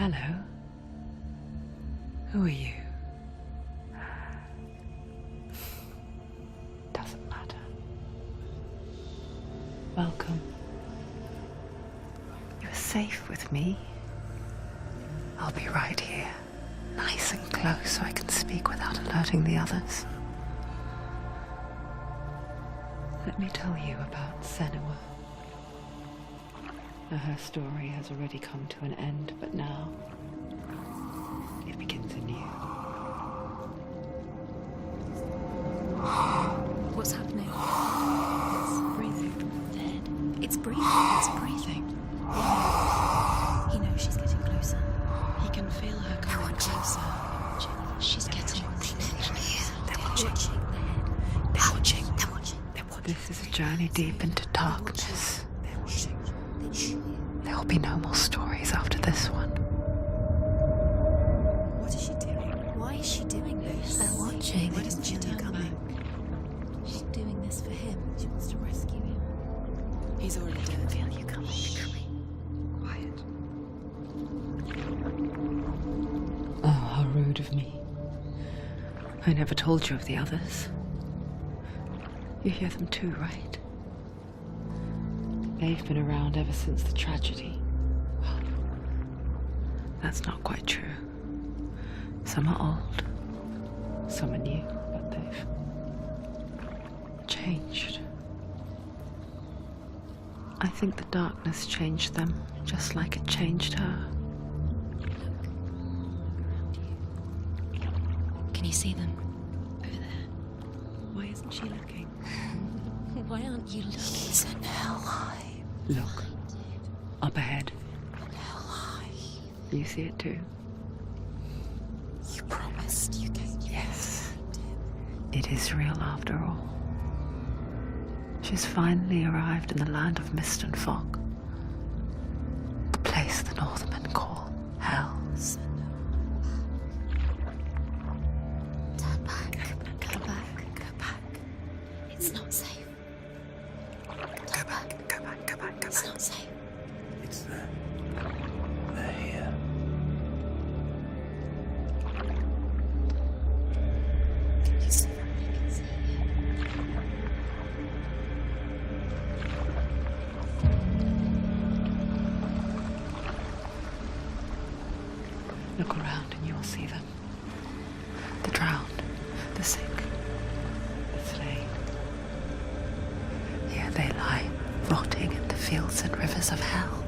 Hello. Who are you? Doesn't matter. Welcome. You're safe with me. I'll be right here, nice and close so I can speak without alerting the others. Let me tell you about Senua. Her story has already come to an end, but now it begins anew. What's happening? It's breathing. Dead. It's breathing. It's breathing. Yeah. He knows she's getting closer. He can feel her coming closer. She's getting closer. They're watching. They're watching. They're watching. This is a journey deep into darkness. They're watching. There will be no more stories after this one. What is she doing? Why is she doing this? They're watching. Why doesn't she turn coming? She's doing this for him. She wants to rescue him. He's already dead. I feel you coming. Quiet. Oh, how rude of me. I never told you of the others. You hear them too, right? They've been around ever since the tragedy. Well, that's not quite true. Some are old, some are new, but they've changed. I think the darkness changed them, just like it changed her. Can you see them? Over there. Why isn't she looking? Why aren't you looking? He's in hell high. Look, up ahead. Hell high. You see it too? You promised you gave. Yes. It is real after all. She's finally arrived in the land of mist and fog. The place the Northmen call Hell. Turn back. Go back. Go back. It's not safe. Go back. Go back. Go back. Go back. It's not safe. It's there. They're here. You see them? I can see Look around and you'll see them. The drowned, the sick, the slain. Here they lie, rotting in the fields and rivers of hell.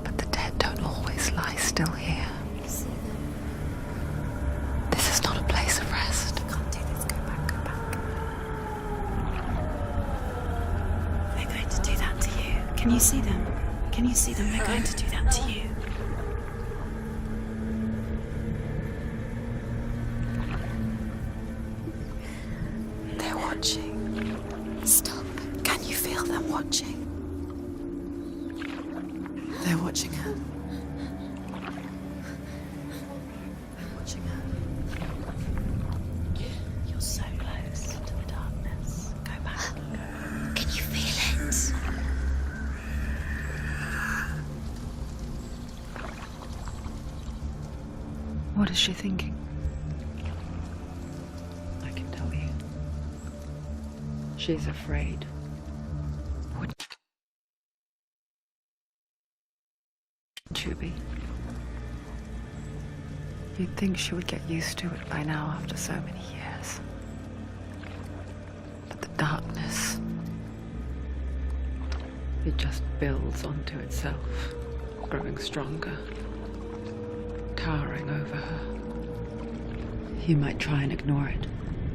But the dead don't always lie still here. you. See them? This is not a place of rest. You can't do this. Go back. Go back. They're going to do that to you. Can you see them? Can you see them? They're going to do that to you. They're watching. Stop. Can you feel them watching? They're watching her. They're watching her. You're so close to the darkness. Go back. Can you feel it? What is she thinking? I can tell you. She's afraid. Wouldn't you be? You'd think she would get used to it by now after so many years. But the darkness, it just builds onto itself, growing stronger, towering over her. You might try and ignore it,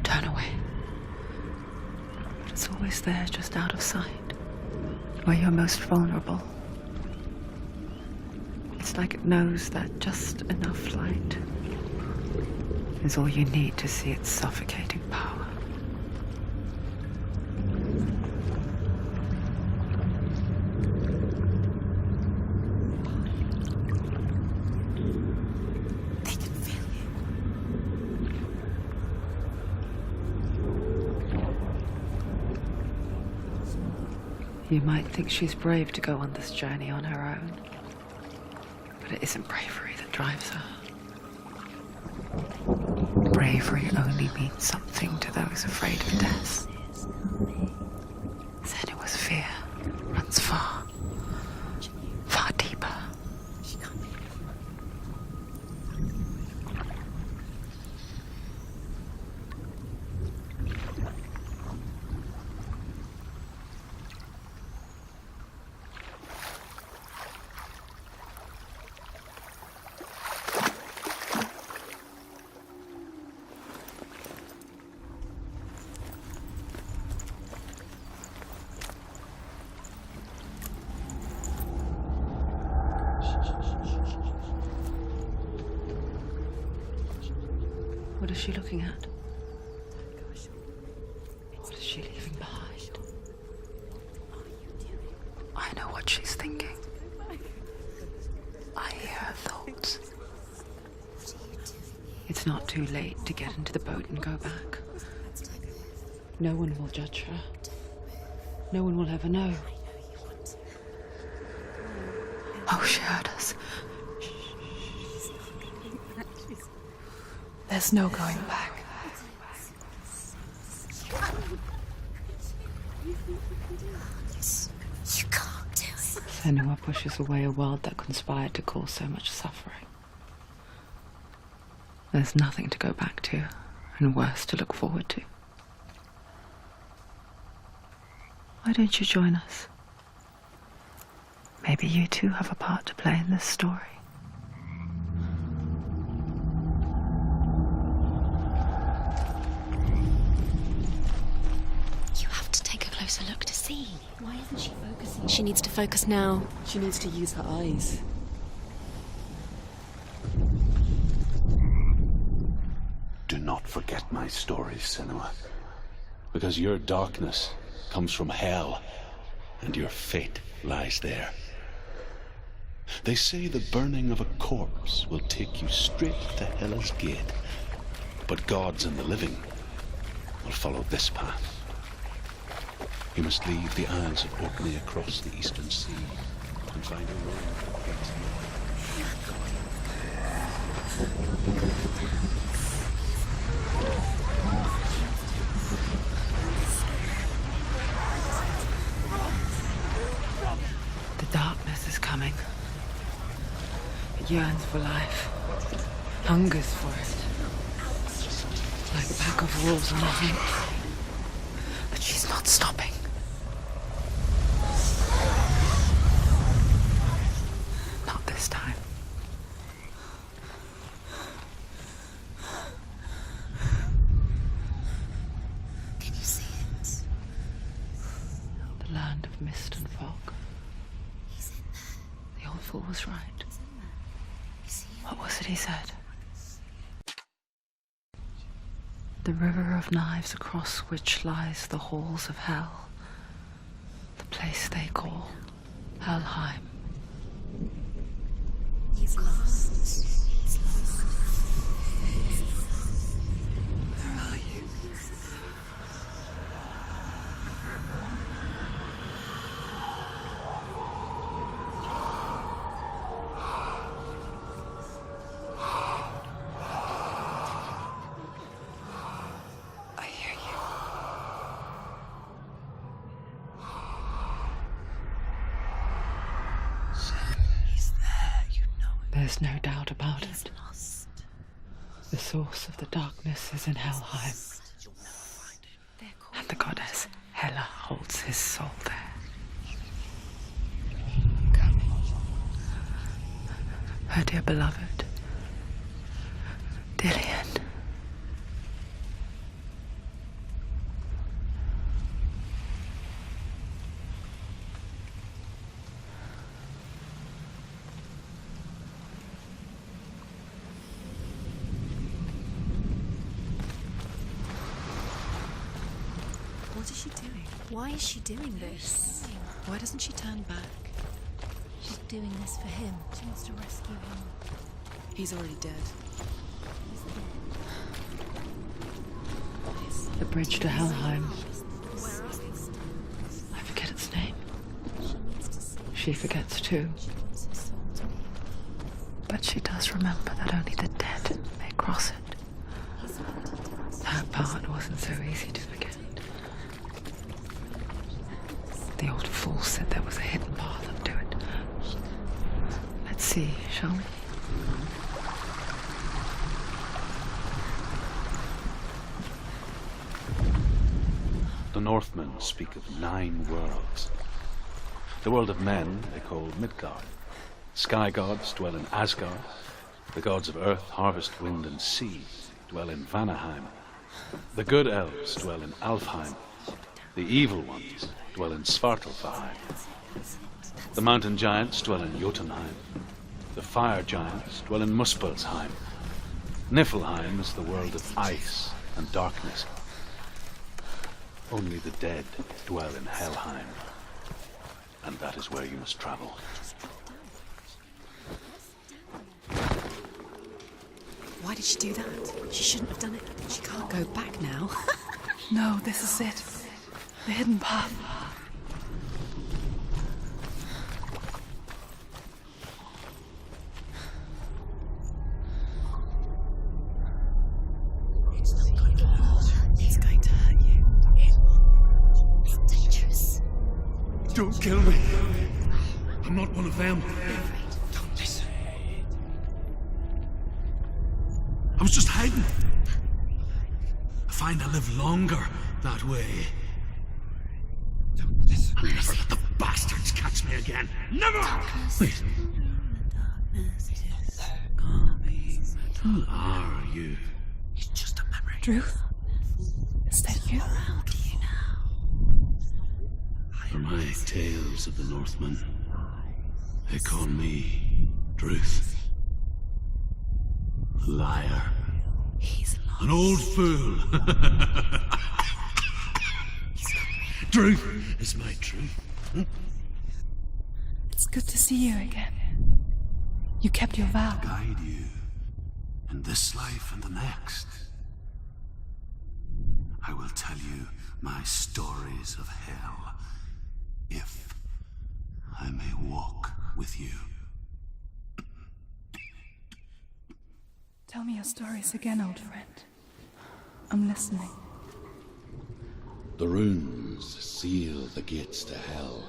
turn away. But it's always there, just out of sight, where you're most vulnerable. It's like it knows that just enough light is all you need to see its suffocating power. They can feel you. You might think she's brave to go on this journey on her own. But it isn't bravery that drives her. Bravery only means something to those afraid of death. Senua's fear runs far, far deeper. What is she looking at? What is she leaving behind? I know what she's thinking. I hear her thoughts. It's not too late to get into the boat and go back. No one will judge her. No one will ever know. Oh, she heard us. There's no going back. You can't do it. Senua pushes away a world that conspired to cause so much suffering. There's nothing to go back to, and worse to look forward to. Why don't you join us? Maybe you too have a part to play in this story. You have to take a closer look to see. Why isn't she focusing? She needs to focus now. She needs to use her eyes. Do not forget my stories, Senua. Because your darkness comes from hell, and your fate lies there. They say the burning of a corpse will take you straight to Hell's gate, but gods and the living will follow this path. You must leave the Isles of Orkney across the eastern sea and find a road that leads The darkness is coming. It yearns for life, hungers for it, like a pack of wolves on a hunt. But she's not stopping. Not this time. Can you see it? The land of mist and fog. He's in there. The old fool was right. He's in there. You see him? What was it he said? The river of knives across which lies the halls of hell. The place they call Helheim. He's lost. He's lost. Where are you? I hear you. He's there, you know it. There's no doubt about He's it. lost. The source of the darkness is in Helheim, and the goddess Hela holds his soul there. Her dear beloved, Dillian. What is she doing? Why is she doing this? Why doesn't she turn back? She's doing this for him. She wants to rescue him. He's already dead. The bridge to Helheim. Where is this? I forget its name. She needs to see. She forgets too. She wants his soul to be. But she does remember that only the dead may cross it. That part wasn't so easy to forget. The old fool said there was a hidden path up to it. Let's see, shall we? The Northmen speak of 9 worlds. The world of men they call Midgard. Sky gods dwell in Asgard. The gods of earth, harvest, wind, and sea dwell in Vanaheim. The good elves dwell in Alfheim. The evil ones dwell in Svartalfheim. The mountain giants dwell in Jotunheim. The fire giants dwell in Muspelheim. Niflheim is the world of ice and darkness. Only the dead dwell in Helheim. And that is where you must travel. Why did she do that? She shouldn't have done it. She can't go back now. No, this is it. The hidden path. It's going to hurt you. It's dangerous. Don't kill me. I'm not one of them. Don't listen. I was just hiding. I find I live longer that way. Don't listen. I'll never let the bastards catch me again. Never! Wait. Who are you? It's just a memory. Ruth? Is that you? Around you now. For my tales of the Northmen, they call me Druth. A liar. He's lost. An old fool. Truth is my truth. It's good to see you again. You kept your vow. Guide you in this life and the next. I will tell you my stories of hell, if I may walk with you. Tell me your stories again, old friend. I'm listening. The runes seal the gates to hell.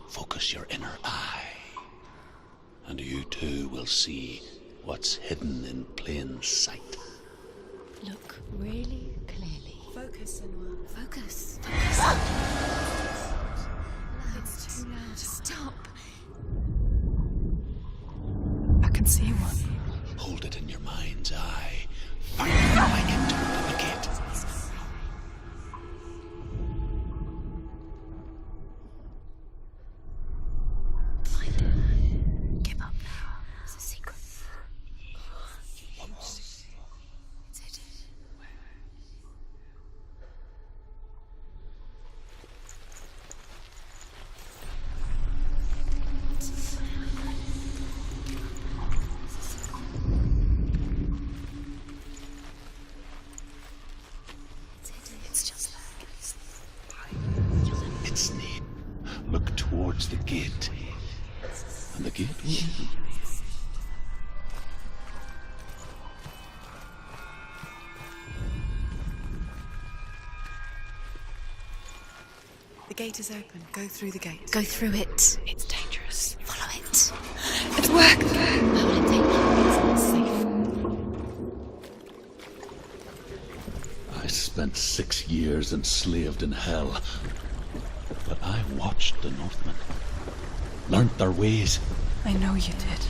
Focus your inner eye, and you too will see what's hidden in plain sight. Look really clearly. Focus, Senua. Focus. It's too loud. Stop. I can see one. Hold it in your mind's eye. Find your way into the gate. Find it. Give up now. It's a secret. It's hidden. It's just It's near. Look towards the gate, and the gate will open. The gate is open. Go through the gate. go through it. It's dangerous. Follow it. It worked! Where will it take you? It's not safe. I spent 6 years enslaved in hell, but I watched the Northmen, learnt their ways. I know you did.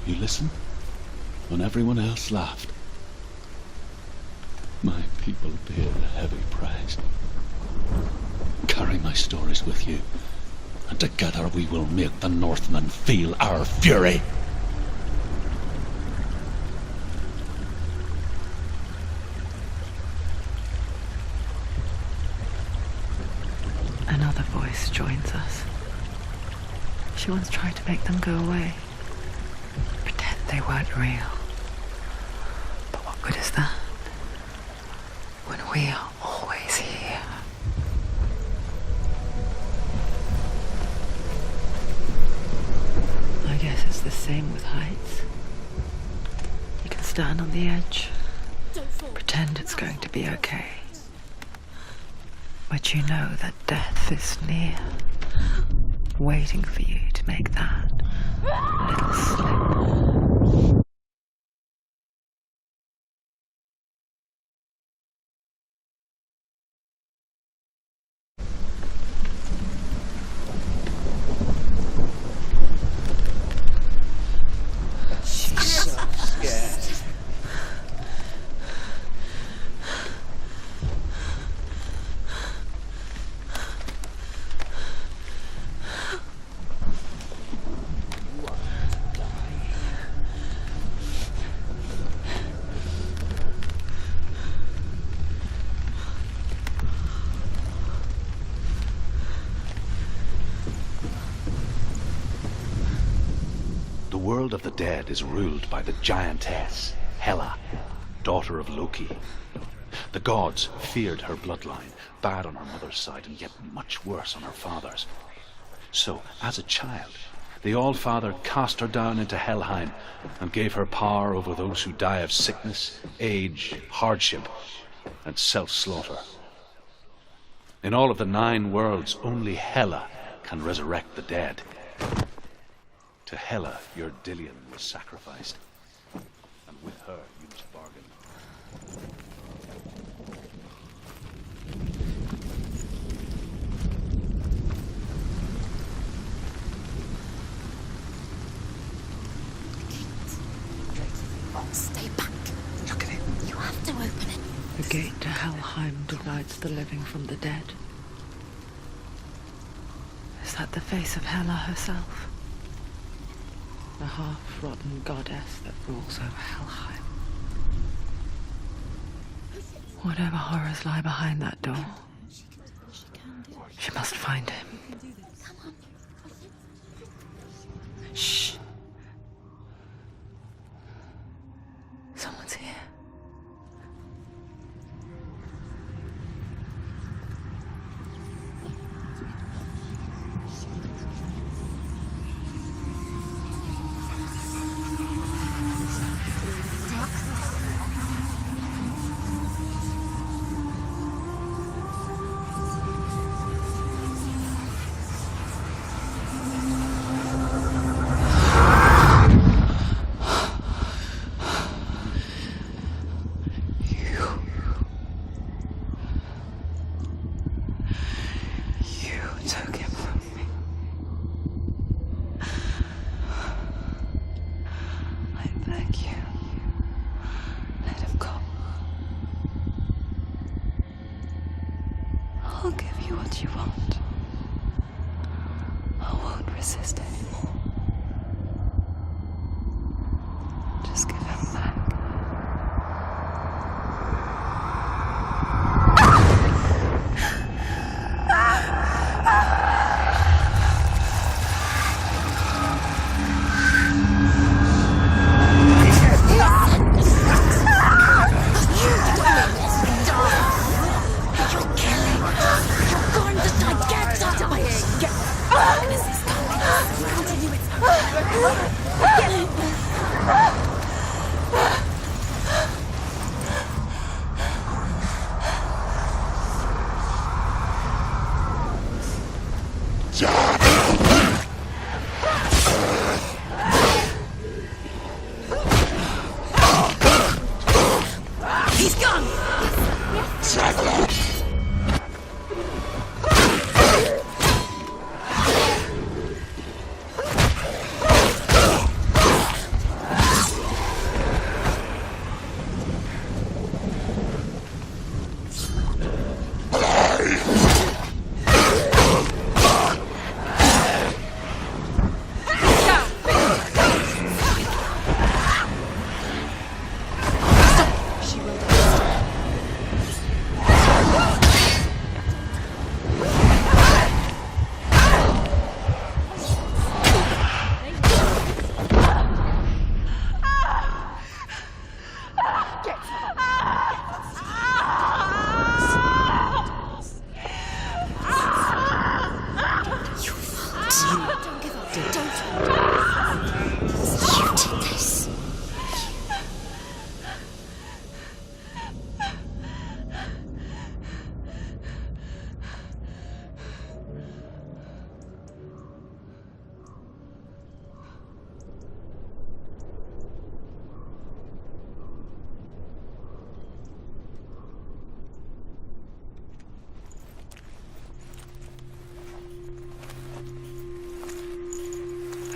You listened when everyone else laughed. My people paid a heavy price. Carry my stories with you, and together we will make the Northmen feel our fury. Another voice joins us. She once tried to make them go away. Pretend they weren't real. But what good is that? When we are always here. I guess it's the same with heights. You can stand on the edge, pretend it's going to be okay. But you know that death is near, waiting for you to make that little slip. The world of the dead is ruled by the giantess, Hela, daughter of Loki. The gods feared her bloodline, bad on her mother's side and yet much worse on her father's. So, as a child, the All-Father cast her down into Helheim and gave her power over those who die of sickness, age, hardship, and self-slaughter. In all of the 9 worlds, only Hela can resurrect the dead. To Hela, your Dillion was sacrificed, and with her you must bargain. Stay back. Look at it. You have to open it. The gate to Helheim divides the living from the dead. Is that the face of Hela herself? The half-rotten goddess that rules over Helheim. Whatever horrors lie behind that door, she must find him. Shh. Someone's here. I'll give you what you want. I won't resist anymore. Just give him back. He's gone!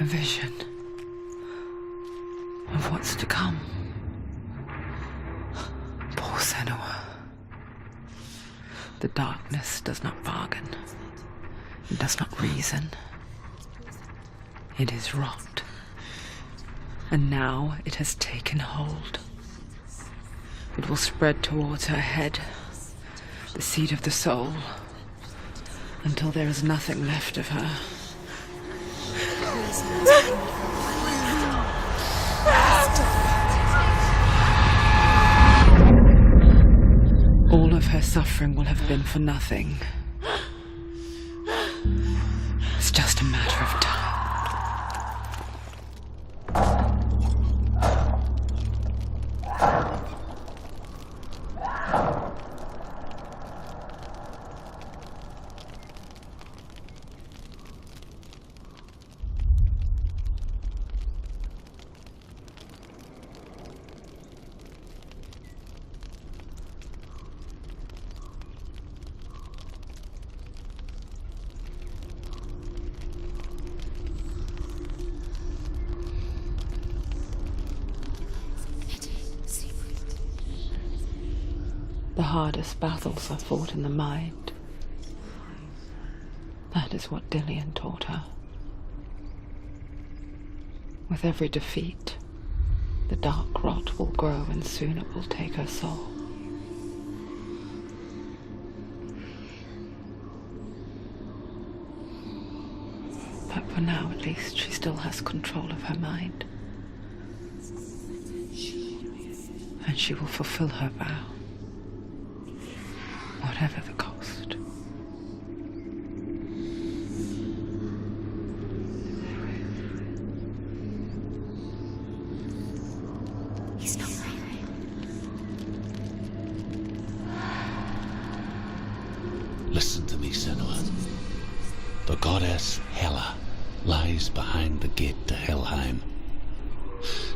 A vision of what's to come. Poor Senua. The darkness does not bargain. It does not reason. It is rot. And now it has taken hold. It will spread towards her head, the seat of the soul, until there is nothing left of her. All of her suffering will have been for nothing. It's just a matter of time. The hardest battles are fought in the mind. That is what Dillian taught her. With every defeat, the dark rot will grow and soon it will take her soul. But for now, at least, she still has control of her mind. And she will fulfill her vow. Whatever the cost. He's not moving. Listen to me, Senua. The goddess Hela lies behind the gate to Helheim.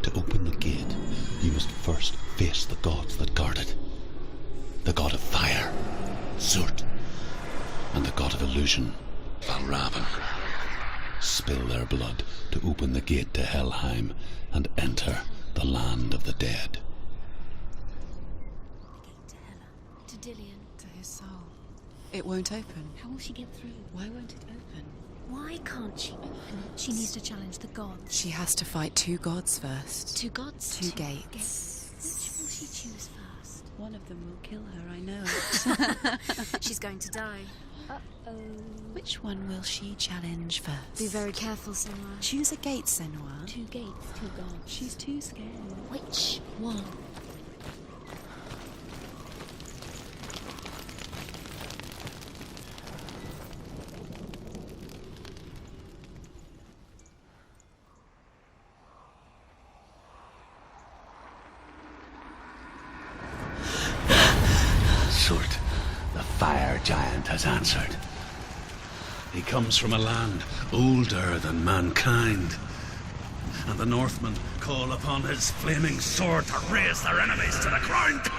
To open the gate, you must first face the gods that guard it. The god of fire, Surt, and the god of illusion, Valravan. Spill their blood to open the gate to Helheim and enter the land of the dead. To Hela. To Dillian. To his soul. It won't open. How will she get through? Why won't it open? Why can't she open it? She needs to challenge the gods. She has to fight 2 gods first. 2 gods? 2 gates. Which will she choose first? One of them will kill her, I know. She's going to die. Uh-oh. Which one will she challenge first? Be very careful, Senua. Choose a gate, Senua. 2 gates, 2 gods. She's too scared. Which one? Surt, the fire giant, has answered. He comes from a land older than mankind. And the Northmen call upon his flaming sword to raise their enemies to the ground.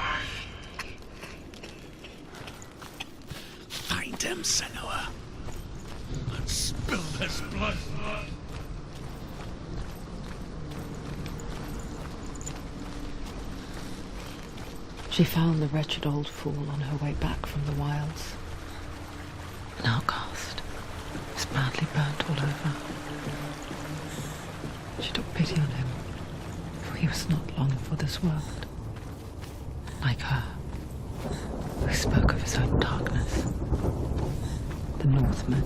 Find him, Senua, and spill his blood. She found the wretched old fool on her way back from the wilds. An outcast. He was badly burnt all over. She took pity on him, for he was not long for this world. Like her, who spoke of his own darkness. The Northmen.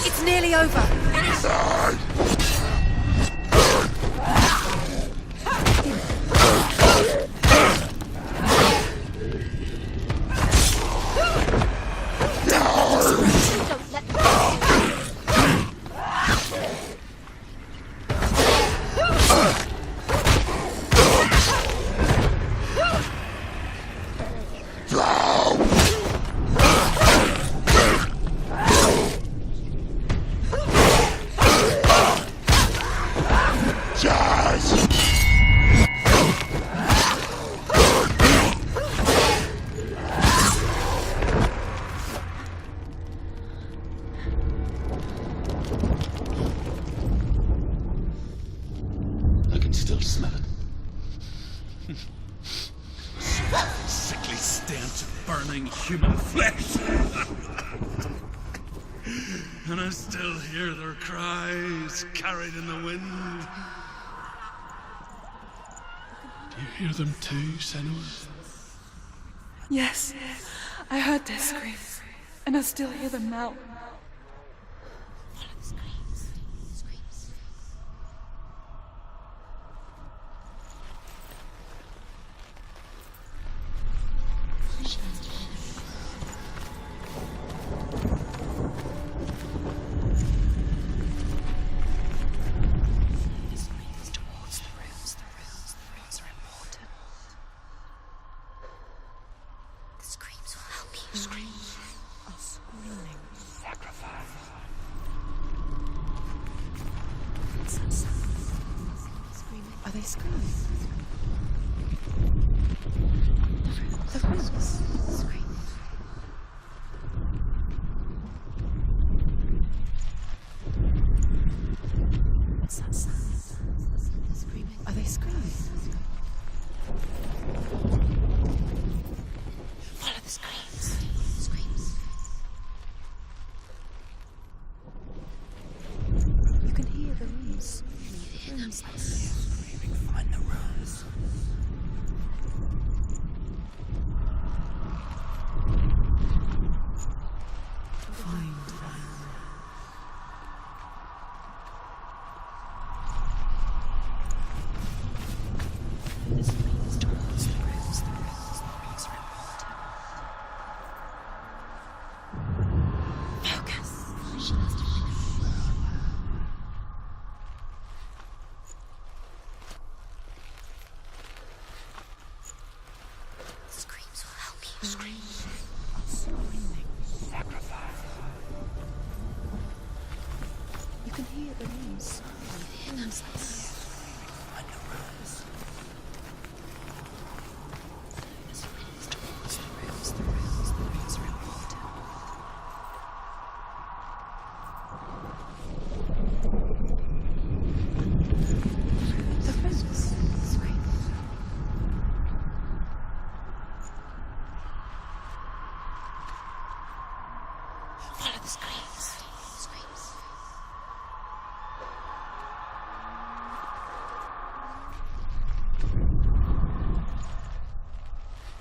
It's nearly over. I can still smell it. Sickly stench of burning human flesh. And I still hear their cries carried in the wind. Do you hear them too, Senua? Yes, I heard their screams, and I still hear them now. Are they screaming? The rooms. What's that sound? Screaming. Are they screaming? Follow the screams. Screams. You can hear the rooms. Rooms like this. Find the rooms. Find them. This leads towards the rooms. The rooms are important. Focus. Screams will help you. Screams. Screaming. Sacrifice. You can hear the rooms. Rooms like this. Find the rooms. This leads towards the rooms. The rooms are important. The rooms. Scream. Follow the screams. Screams.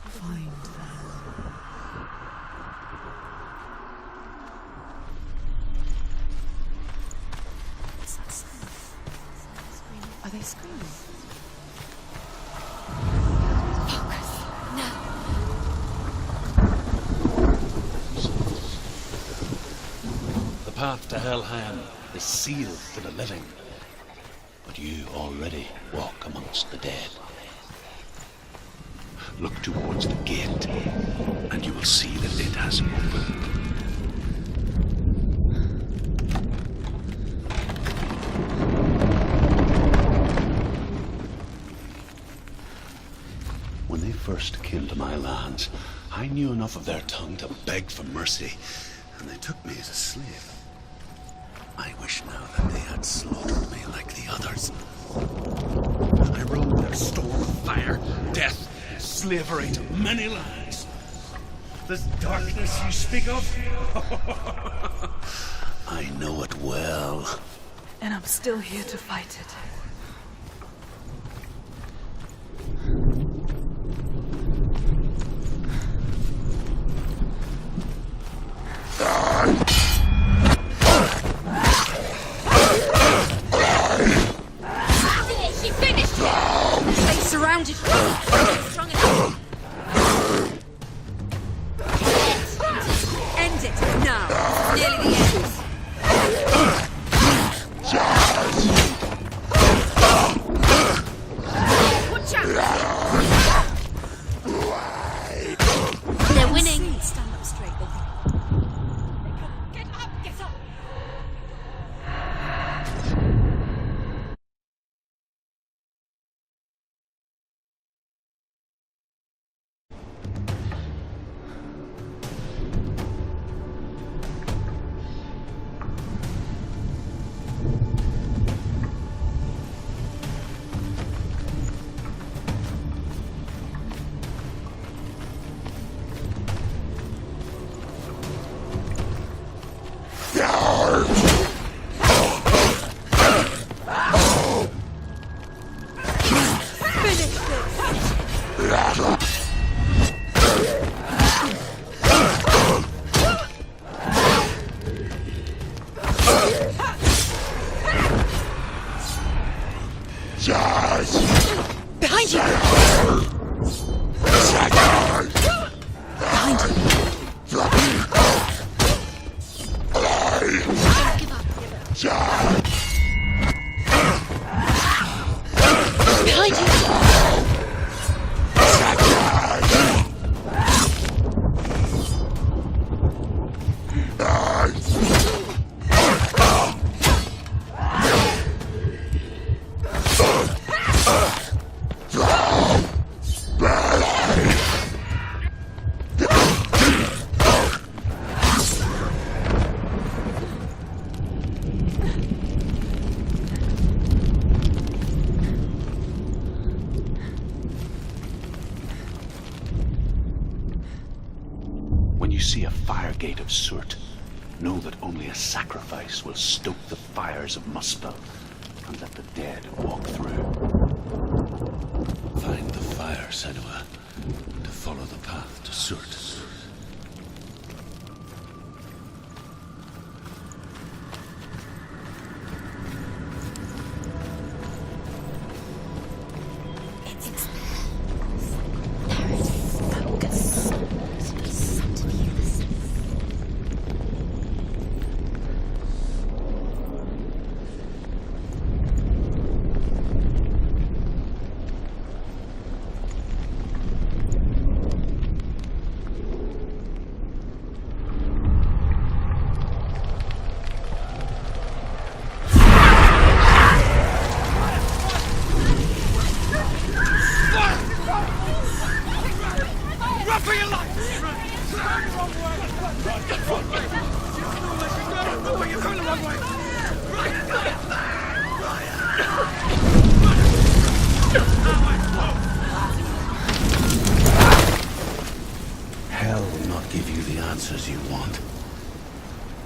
Find them. What's that sound? Are they screaming? Focus. No. The path to Helheim is sealed to the living, but you already walk amongst the dead. Look towards the gate, and you will see that it has opened. When they first came to my lands, I knew enough of their tongue to beg for mercy, and they took me as a slave. I wish now that they had slaughtered me like the others. I rode their storm of fire, death, slavery to many lands. This darkness you speak of, I know it well. And I'm still here to fight it. She's strong enough. End it now. Nearly the end. Watch out! They're winning. Stand up straight. Get up! Get up! Behind you! Behind you! Behind you! When you see a fire gate of soot, know that only a sacrifice will stoke the fires of Muspel and let the dead walk through. Find the fire, Senua, to follow the path to soot. Hell will not give you the answers you want.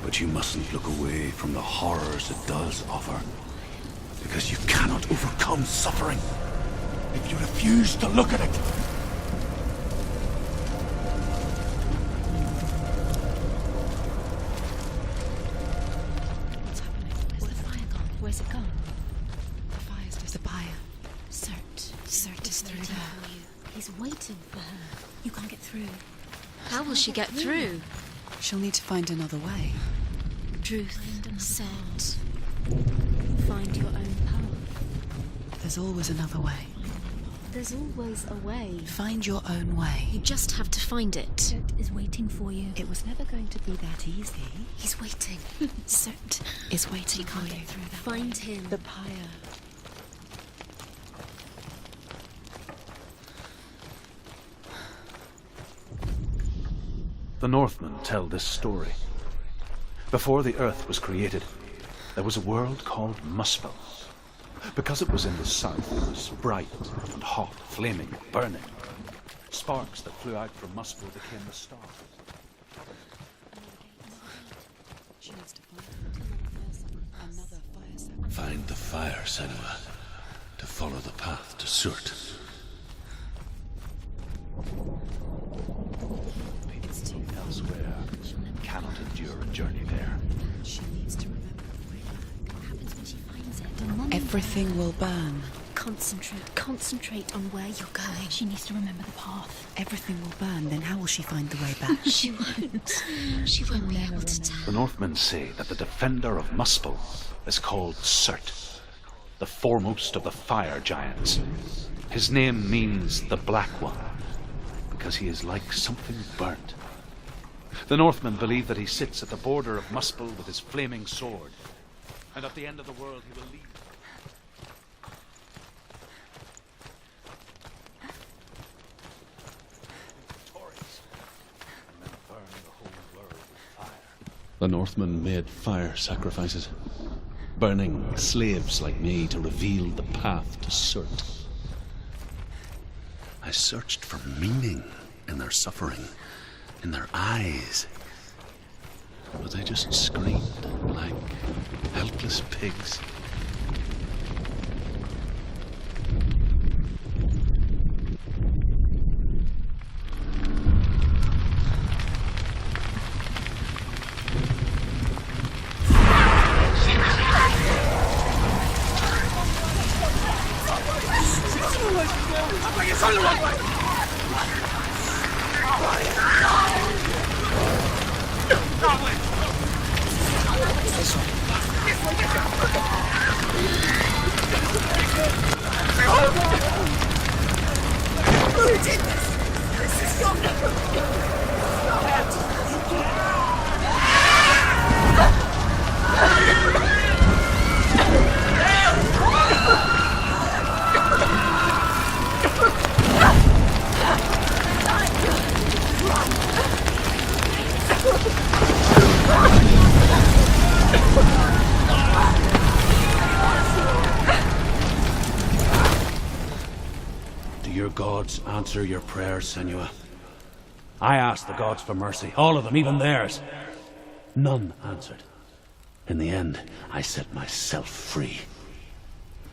But you mustn't look away from the horrors it does offer. Because you cannot overcome suffering if you refuse to look at it. What's happening? Where's the fire gone? Where's it gone? The fire's just the pyre. Cert is through there. He's waiting for her. You can't get through. How will she get through? She'll need to find another way. Truth, Cert. Find your own path. There's always another way. There's always a way. Find your own way. You just have to find it. Cert is waiting for you. It was never going to be that easy. He's waiting. Cert is waiting for you. Find him. The pyre. The Northmen tell this story. Before the earth was created, there was a world called Muspel. Because it was in the south, it was bright and hot, flaming, burning. Sparks that flew out from Muspel became the stars. She needs to find another fire sacrifice. Find the fire, Senua, to follow the path to Surt. People elsewhere cannot endure a journey there. She needs to remember the way back. What happens when she finds it? Everything will burn. Concentrate on where you're going. She needs to remember the path. Everything will burn, then how will she find the way back? She won't. She won't be able to tell. The Northmen say that the defender of Muspel is called Surt, the foremost of the fire giants. His name means the Black One, because he is like something burnt. The Northmen believe that he sits at the border of Muspel with his flaming sword, and at the end of the world he will lead. The Northmen made fire sacrifices, burning slaves like me to reveal the path to Surt. I searched for meaning in their suffering, in their eyes. But they just screamed like helpless pigs. Do your gods answer your prayers, Senua? I asked the gods for mercy, all of them, even theirs. None answered. In the end, I set myself free.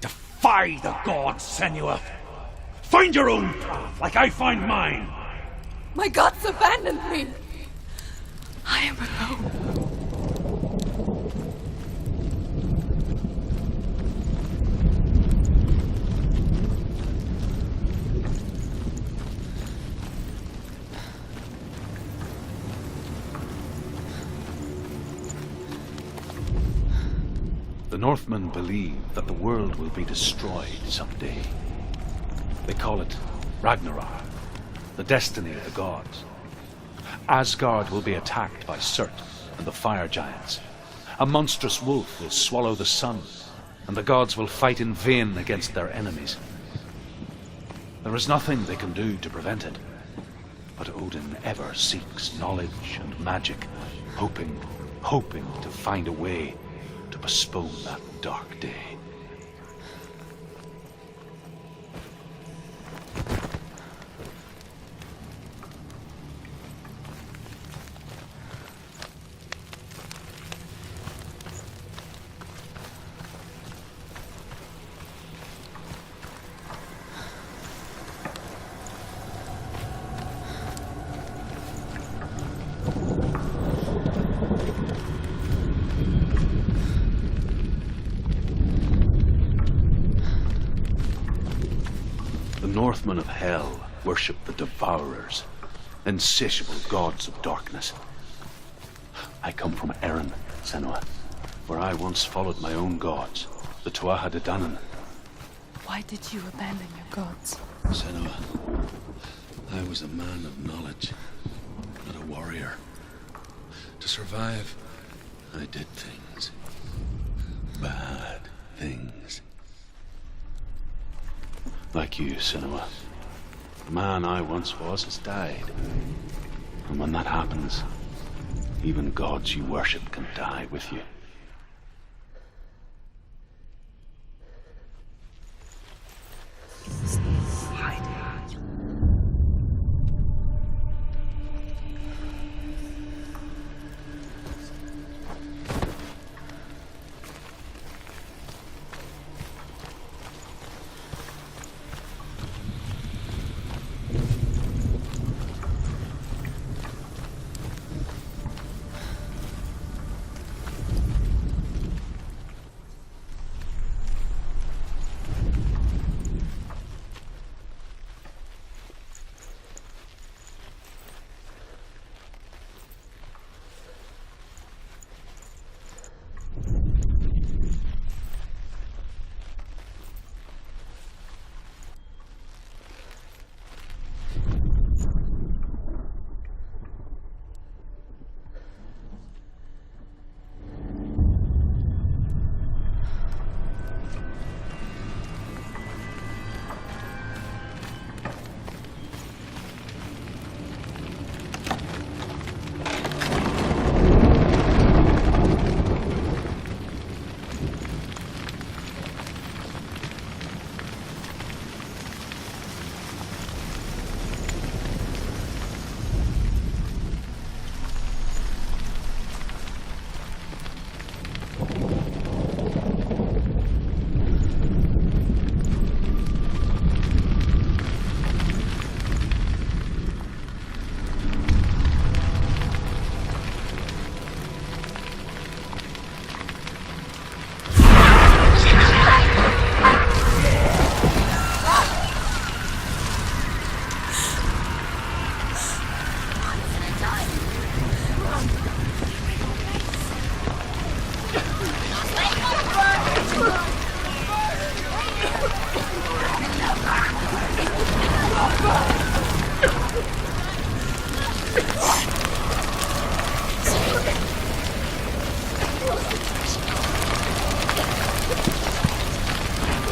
Defy the gods, Senua! Find your own path, like I find mine! My gods abandoned me. I am alone. The Northmen believe that the world will be destroyed someday. They call it Ragnarok, the destiny of the gods. Asgard will be attacked by Surt and the fire giants. A monstrous wolf will swallow the sun, and the gods will fight in vain against their enemies. There is nothing they can do to prevent it, but Odin ever seeks knowledge and magic, hoping to find a way to postpone that dark day. The Northmen of Hell worship the Devourers, insatiable gods of darkness. I come from Erin, Senua, where I once followed my own gods, the Tuatha De Danann. Why did you abandon your gods? Senua, I was a man of knowledge, not a warrior. To survive, I did things. Bad things. Like you, Senua. The man I once was has died. And when that happens, even gods you worship can die with you.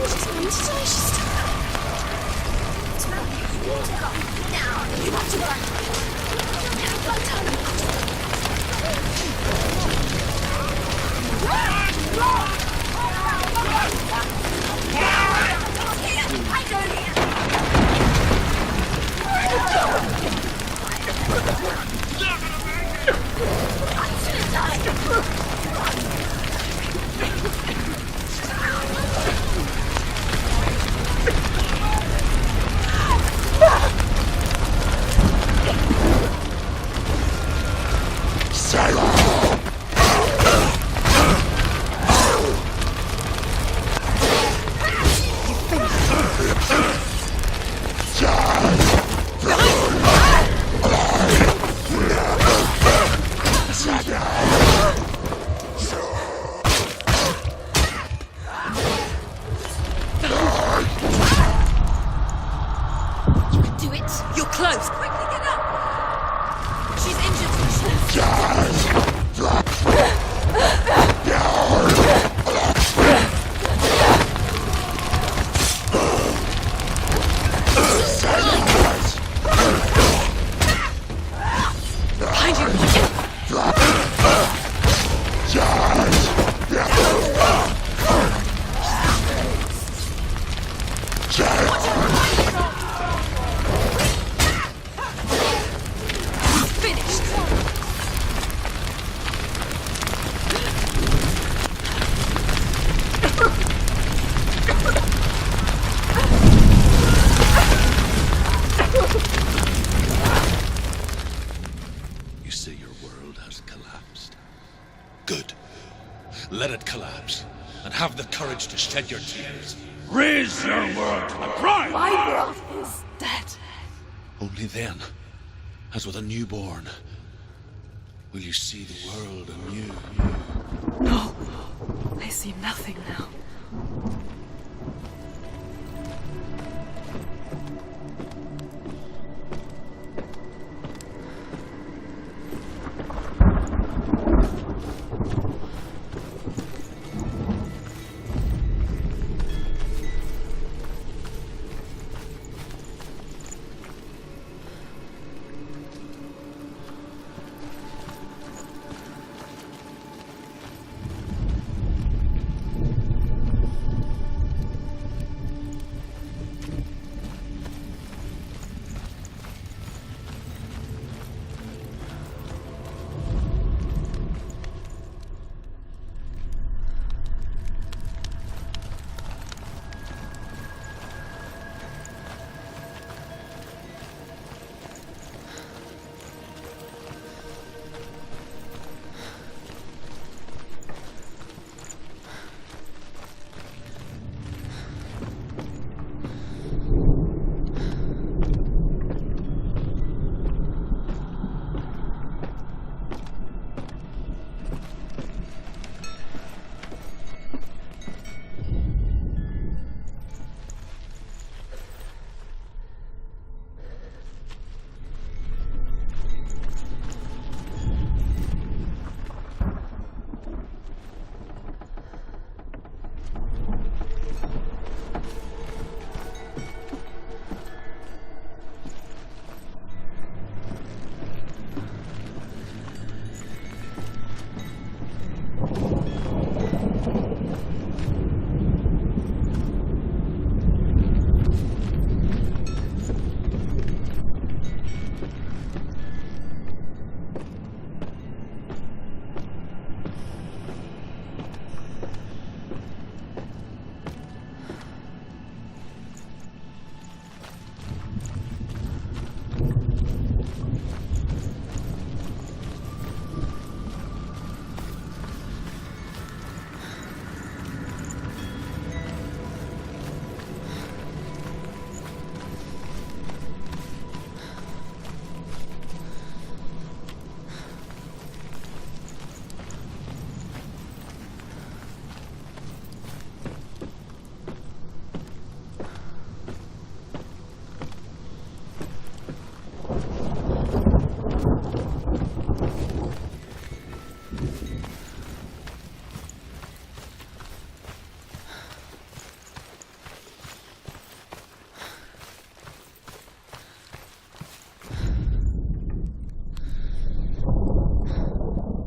She's going to die. She's still now. You have to run. Let it collapse, and have the courage to shed your tears. Raise your world to the prime! My world is dead. Only then, as with a newborn, will you see the world anew. No, I see nothing now.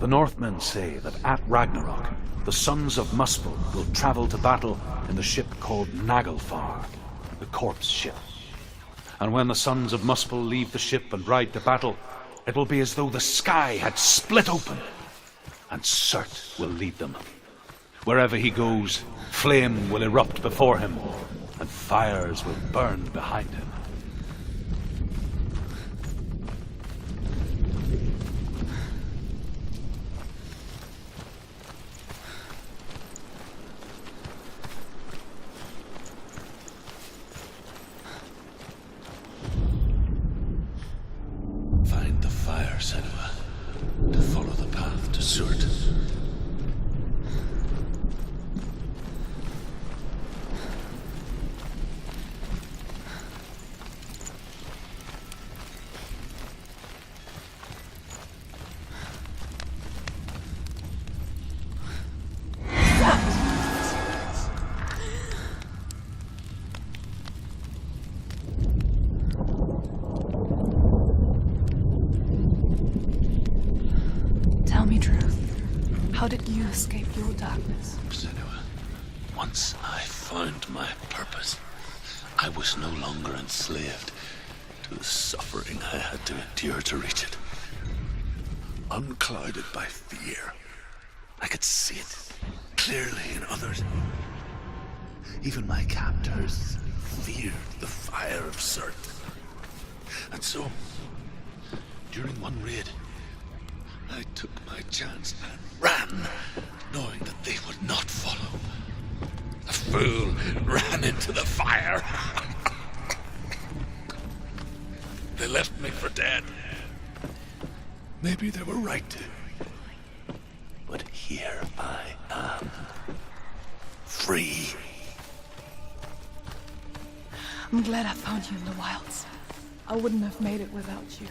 The Northmen say that at Ragnarok, the sons of Muspel will travel to battle in the ship called Naglfar, the corpse ship. And when the sons of Muspel leave the ship and ride to battle, it will be as though the sky had split open, and Surt will lead them. Wherever he goes, flame will erupt before him, and fires will burn behind him. Find the fire, Senua, to follow the path to Surt. Tell me truth. How did you escape your darkness? Senua, once I found my purpose, I was no longer enslaved to the suffering I had to endure to reach it. Unclouded by fear, I could see it clearly in others. Even my captors feared the fire of Surt. And so, during one raid, I took my chance and ran, knowing that they would not follow. The fool ran into the fire. They left me for dead. Maybe they were right to. But here I am. Free. I'm glad I found you in the wilds. I wouldn't have made it without you.